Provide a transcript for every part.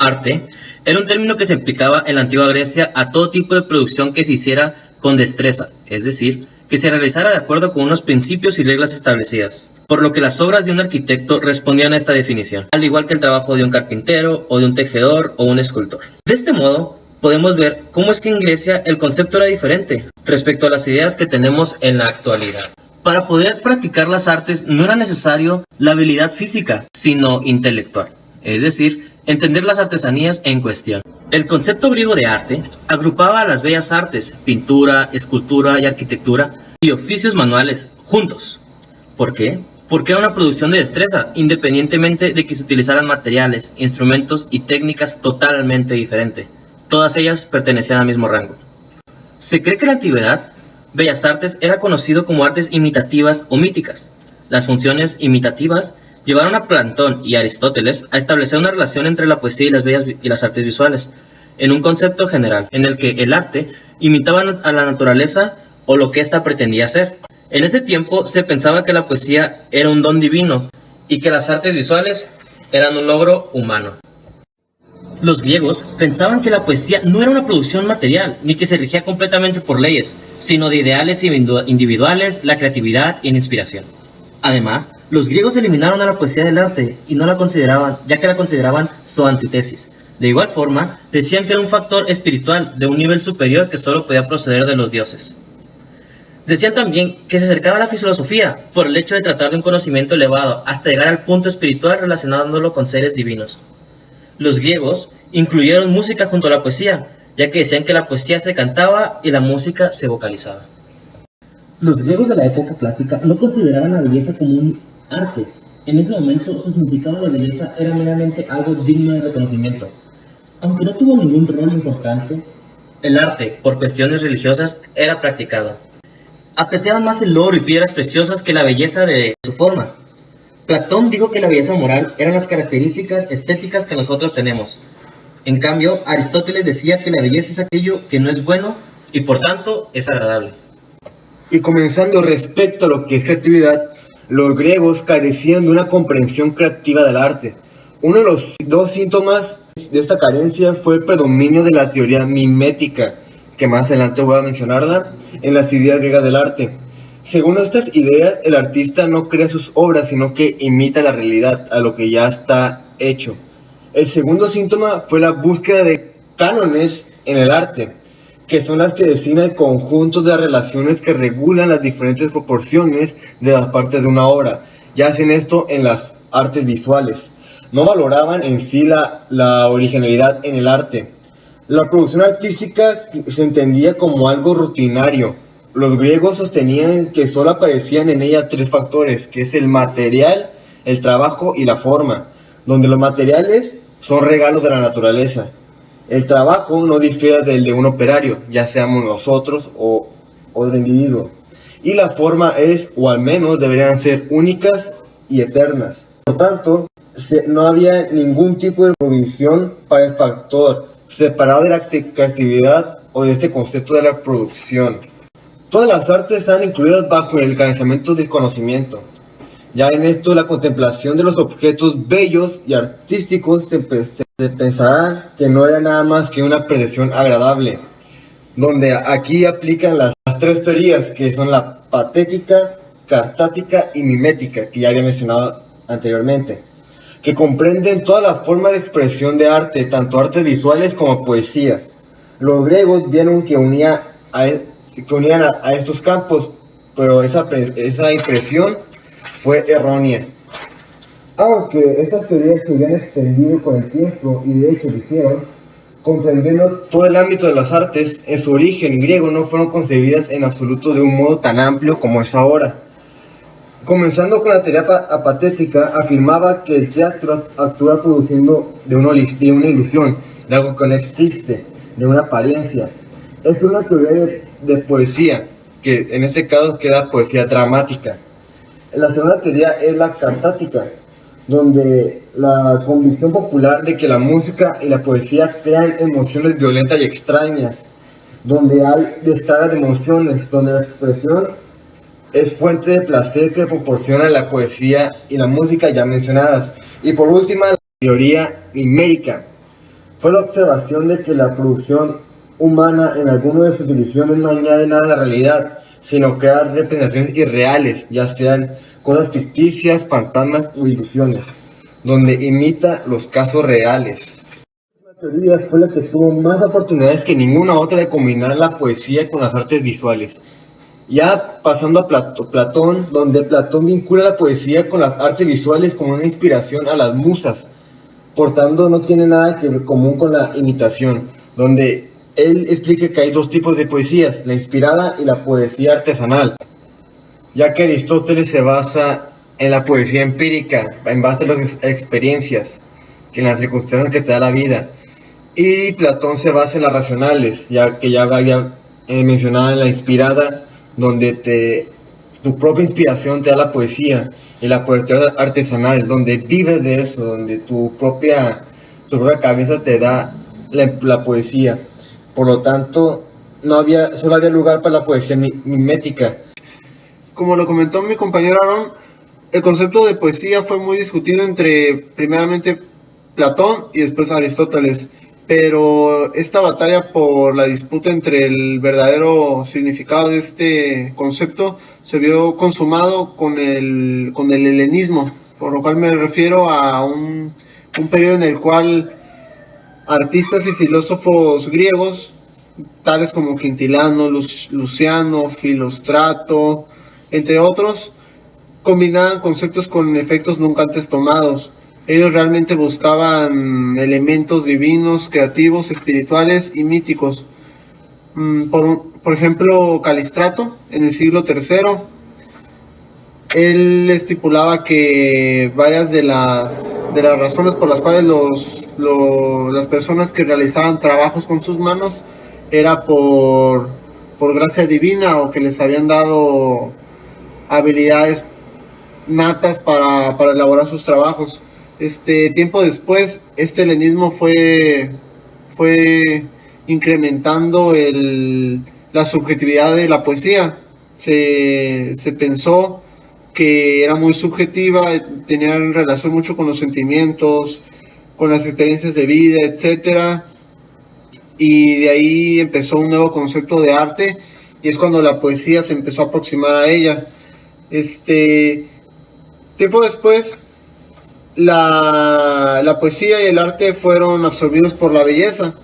Arte era un término que se aplicaba en la antigua Grecia a todo tipo de producción que se hiciera con destreza, es decir, que se realizara de acuerdo con unos principios y reglas establecidas, por lo que las obras de un arquitecto respondían a esta definición, al igual que el trabajo de un carpintero o de un tejedor o un escultor. De este modo, podemos ver cómo es que en Grecia el concepto era diferente respecto a las ideas que tenemos en la actualidad. Para poder practicar las artes no era necesario la habilidad física, sino intelectual, es decir, entender las artesanías en cuestión. El concepto griego de arte agrupaba las bellas artes, pintura, escultura y arquitectura, y oficios manuales juntos. ¿Por qué? Porque era una producción de destreza, independientemente de que se utilizaran materiales, instrumentos y técnicas totalmente diferentes. Todas ellas pertenecían al mismo rango. Se cree que en la antigüedad, bellas artes era conocido como artes imitativas o míticas. Las funciones imitativas llevaron a Platón y Aristóteles a establecer una relación entre la poesía y las artes visuales, en un concepto general, en el que el arte imitaba a la naturaleza o lo que ésta pretendía ser. En ese tiempo se pensaba que la poesía era un don divino y que las artes visuales eran un logro humano. Los griegos pensaban que la poesía no era una producción material, ni que se regía completamente por leyes, sino de ideales individuales, la creatividad y la inspiración. Además, los griegos eliminaron a la poesía del arte y no la consideraban, ya que la consideraban su antítesis. De igual forma, decían que era un factor espiritual de un nivel superior que solo podía proceder de los dioses. Decían también que se acercaba a la filosofía por el hecho de tratar de un conocimiento elevado hasta llegar al punto espiritual relacionándolo con seres divinos. Los griegos incluyeron música junto a la poesía, ya que decían que la poesía se cantaba y la música se vocalizaba. Los griegos de la época clásica no consideraban la belleza como un arte. En ese momento su significado de belleza era meramente algo digno de reconocimiento. Aunque no tuvo ningún rol importante, el arte, por cuestiones religiosas, era practicado. Apreciaban más el oro y piedras preciosas que la belleza de su forma. Platón dijo que la belleza moral eran las características estéticas que nosotros tenemos. En cambio, Aristóteles decía que la belleza es aquello que no es bueno y por tanto es agradable. Y comenzando respecto a lo que es creatividad, los griegos carecían de una comprensión creativa del arte. Uno de los dos síntomas de esta carencia fue el predominio de la teoría mimética, que más adelante voy a mencionarla, en las ideas griegas del arte. Según estas ideas, el artista no crea sus obras, sino que imita la realidad, a lo que ya está hecho. El segundo síntoma fue la búsqueda de cánones en el arte, que son las que definen el conjunto de relaciones que regulan las diferentes proporciones de las partes de una obra, ya hacen esto en las artes visuales. No valoraban en sí la originalidad en el arte. La producción artística se entendía como algo rutinario. Los griegos sostenían que solo aparecían en ella tres factores, que es el material, el trabajo y la forma, donde los materiales son regalos de la naturaleza. El trabajo no difiere del de un operario, ya seamos nosotros o otro individuo. Y la forma es, o al menos deberían ser, únicas y eternas. Por lo tanto, no había ningún tipo de provisión para el factor separado de la creatividad o de este concepto de la producción. Todas las artes están incluidas bajo el encabezamiento del conocimiento. Ya en esto, la contemplación de los objetos bellos y artísticos se pensará que no era nada más que una percepción agradable, donde aquí aplican las tres teorías que son la patética, cartática y mimética, que ya había mencionado anteriormente, que comprenden toda la forma de expresión de arte, tanto artes visuales como poesía. Los griegos vieron que unían a estos campos, pero esa impresión fue errónea. Aunque estas teorías se habían extendido con el tiempo y de hecho lo hicieron, comprendiendo todo el ámbito de las artes, en su origen griego no fueron concebidas en absoluto de un modo tan amplio como es ahora. Comenzando con la teoría apatética, afirmaba que el teatro actúa produciendo de una ilusión, de algo que no existe, de una apariencia. Es una teoría de poesía, que en este caso queda poesía dramática. La segunda teoría es la cantática, donde la convicción popular de que la música y la poesía crean emociones violentas y extrañas, donde hay descarga de emociones, donde la expresión es fuente de placer que proporciona la poesía y la música ya mencionadas. Y por último, la teoría numérica, fue la observación de que la producción humana en alguna de sus divisiones no añade nada a la realidad, sino crea representaciones irreales, ya sean cosas ficticias, fantasmas o ilusiones, donde imita los casos reales. Esta teoría fue la que tuvo más oportunidades que ninguna otra de combinar la poesía con las artes visuales. Ya pasando a Platón, donde Platón vincula la poesía con las artes visuales como una inspiración a las musas, por tanto no tiene nada que ver común con la imitación, donde él explica que hay dos tipos de poesías, la inspirada y la poesía artesanal, ya que Aristóteles se basa en la poesía empírica, en base a las experiencias, que en las circunstancias que te da la vida, y Platón se basa en las racionales, ya que ya había mencionado en la inspirada, donde tu propia inspiración te da la poesía, y la poesía artesanal, donde vives de eso, donde tu propia cabeza te da la poesía. Por lo tanto, solo había lugar para la poesía mimética. Como lo comentó mi compañero Aaron, el concepto de poesía fue muy discutido entre primeramente Platón y después Aristóteles, pero esta batalla por la disputa entre el verdadero significado de este concepto se vio consumado con el helenismo, por lo cual me refiero a un periodo en el cual artistas y filósofos griegos, tales como Quintilano, Luciano, Filóstrato, entre otros, combinaban conceptos con efectos nunca antes tomados. Ellos realmente buscaban elementos divinos, creativos, espirituales y míticos. Por ejemplo, Calístrato, en el siglo III, él estipulaba que varias de las razones por las cuales las personas que realizaban trabajos con sus manos era por gracia divina, o que les habían dado habilidades natas para elaborar sus trabajos. Tiempo después, este helenismo fue incrementando la subjetividad de la poesía. Se pensó que era muy subjetiva, tenía relación mucho con los sentimientos, con las experiencias de vida, etcétera, y de ahí empezó un nuevo concepto de arte, y es cuando la poesía se empezó a aproximar a ella. Tiempo después, la poesía y el arte fueron absorbidos por la belleza.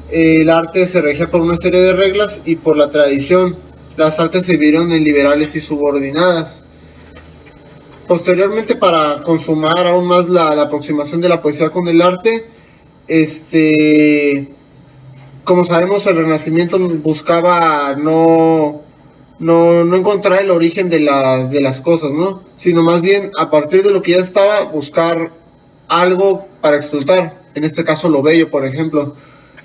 El arte se regía por una serie de reglas y por la tradición. Las artes se vieron en liberales y subordinadas. Posteriormente, para consumar aún más la aproximación de la poesía con el arte, como sabemos, el Renacimiento buscaba no encontrar el origen de las cosas, ¿no? Sino más bien, a partir de lo que ya estaba, buscar algo para explotar. En este caso, lo bello, por ejemplo.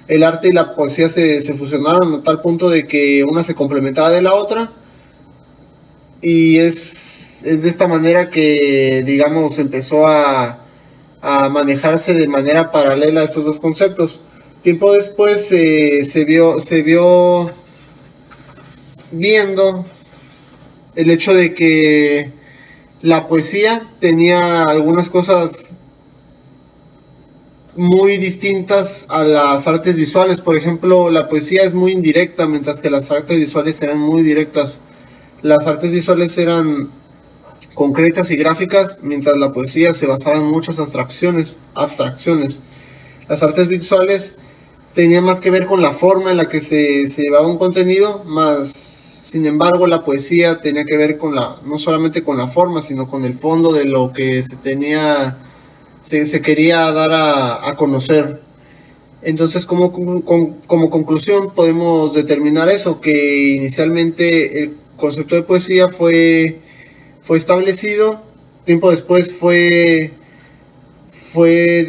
El arte y la poesía se fusionaron a tal punto de que una se complementaba de la otra, y es de esta manera que, digamos, empezó a manejarse de manera paralela estos dos conceptos. Tiempo después se vio viendo el hecho de que la poesía tenía algunas cosas muy distintas a las artes visuales. Por ejemplo, la poesía es muy indirecta, mientras que las artes visuales eran muy directas. Las artes visuales eran concretas y gráficas, mientras la poesía se basaba en muchas abstracciones. Las artes visuales tenían más que ver con la forma en la que se llevaba un contenido, más sin embargo la poesía tenía que ver no solamente con la forma, sino con el fondo de lo que se quería dar a conocer. Entonces, como conclusión, podemos determinar eso, que inicialmente el concepto de poesía fue establecido. Tiempo después fue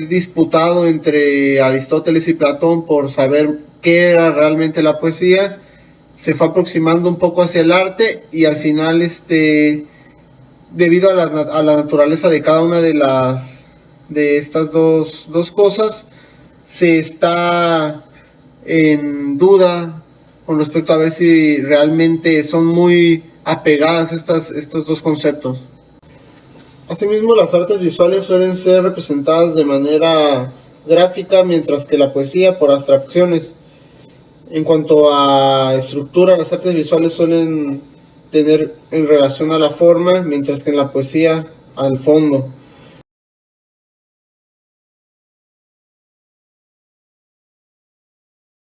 disputado entre Aristóteles y Platón por saber qué era realmente la poesía. Se fue aproximando un poco hacia el arte, y al final, debido a la naturaleza de cada una de estas dos cosas, se está en duda con respecto a ver si realmente son muy apegadas estos dos conceptos. Asimismo, las artes visuales suelen ser representadas de manera gráfica, mientras que la poesía por abstracciones. En cuanto a estructura, las artes visuales suelen tener en relación a la forma, mientras que en la poesía al fondo.